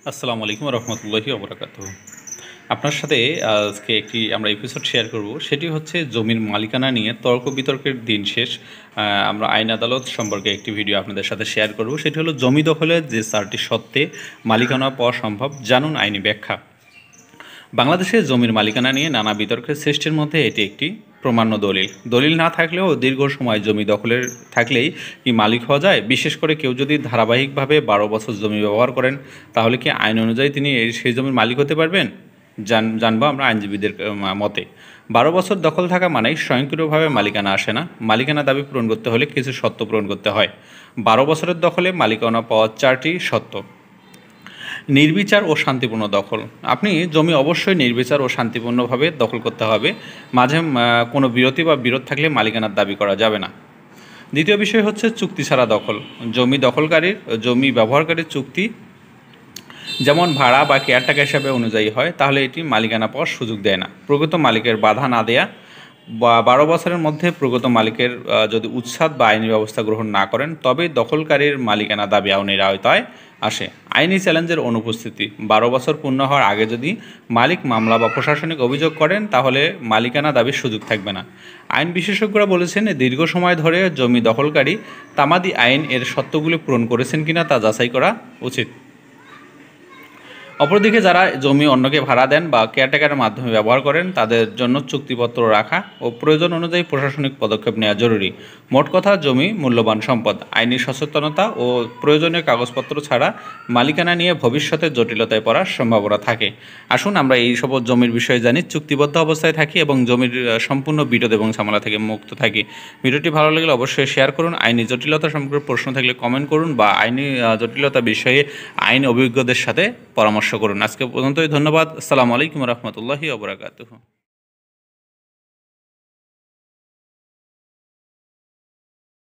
আসসালামু আলাইকুম রহমতুল্লাহি ওবরাকাতুহু। আপনার সাথে আজকে একটি আমরা এপিসোড শেয়ার করব, সেটি হচ্ছে জমির মালিকানা নিয়ে তর্ক বিতর্কের দিন শেষ। আমরা আইন আদালত সম্পর্কে একটি ভিডিও আপনাদের সাথে শেয়ার করব। সেটি হলো জমি দখলের যে 4টি শর্তে মালিকানা পাওয়া সম্ভব, জানুন আইনি ব্যাখ্যা। বাংলাদেশে জমির মালিকানা নিয়ে নানা বিতর্কের সৃষ্টির মধ্যে এটি একটি প্রমাণ্য দলিল না থাকলেও দীর্ঘ সময় জমি দখলের থাকলেই কি মালিক হওয়া যায়? বিশেষ করে কেউ যদি ধারাবাহিকভাবে 12 বছর জমি ব্যবহার করেন, তাহলে কি আইন অনুযায়ী তিনি সেই জমির মালিক হতে পারবেন? জানবো আমরা আইনজীবীদের মতে। 12 বছর দখল থাকা মানেই স্বয়ংক্রিয়ভাবে মালিকানা আসে না। মালিকানা দাবি পূরণ করতে হলে কিছু শর্ত পূরণ করতে হয়। 12 বছরের দখলে মালিকানা পাওয়ার 4টি শর্ত। নির্বিচার ও শান্তিপূর্ণ দখল। আপনি জমি অবশ্যই নির্বিচার ও শান্তিপূর্ণভাবে দখল করতে হবে। মাঝে কোনো বিরতি বা বিরোধ থাকলে মালিকানার দাবি করা যাবে না। দ্বিতীয় বিষয় হচ্ছে চুক্তি ছাড়া দখল। জমি ব্যবহারকারীর চুক্তি যেমন ভাড়া বা কেয়ারটেকার হিসাবে অনুযায়ী হয়, তাহলে এটি মালিকানা পাওয়ার সুযোগ দেয় না। প্রকৃত মালিকের বাধা না দেয়া বা 12 বছরের মধ্যে প্রকৃত মালিকের যদি উচ্ছেদ বা আইনি ব্যবস্থা গ্রহণ না করেন, তবে দখলকারীর মালিকানা দাবি আইনের আওতায় আসে। আইনি চ্যালেঞ্জের অনুপস্থিতি। 12 বছর পূর্ণ হওয়ার আগে যদি মালিক মামলা বা প্রশাসনিক অভিযোগ করেন, তাহলে মালিকানা দাবির সুযোগ থাকবে না। আইন বিশেষজ্ঞরা বলেছেন, দীর্ঘ সময় ধরে জমি দখলকারী তামাদি আইন এর শর্তগুলি পূরণ করেছেন কিনা তা যাচাই করা উচিত। অপরদিকে যারা জমি অন্যকে ভাড়া দেন বা কেয়ারটেকারের মাধ্যমে ব্যবহার করেন, তাদের জন্য চুক্তিপত্র রাখা ও প্রয়োজন অনুযায়ী প্রশাসনিক পদক্ষেপ নেওয়া জরুরি। মোট কথা, জমি মূল্যবান সম্পদ। আইনি সচেতনতা ও প্রয়োজনীয় কাগজপত্র ছাড়া মালিকানা নিয়ে ভবিষ্যতে জটিলতায় পড়ার সম্ভাবনা থাকে। আসুন আমরা এই সব জমির বিষয়ে জানি, চুক্তিবদ্ধ অবস্থায় থাকি এবং জমির সম্পূর্ণ বিরোধ এবং ঝামেলা থেকে মুক্ত থাকি। ভিডিওটি ভালো লাগলে অবশ্যই শেয়ার করুন। আইনি জটিলতা সম্পর্কে প্রশ্ন থাকলে কমেন্ট করুন বা আইনি জটিলতা বিষয়ে আইন অভিজ্ঞদের সাথে পরামর্শ করুন। আজকে পর্যন্তই, ধন্যবাদ। আসসালামু আলাইকুম রহমতুল্লাহি ওয়া বারাকাতুহু।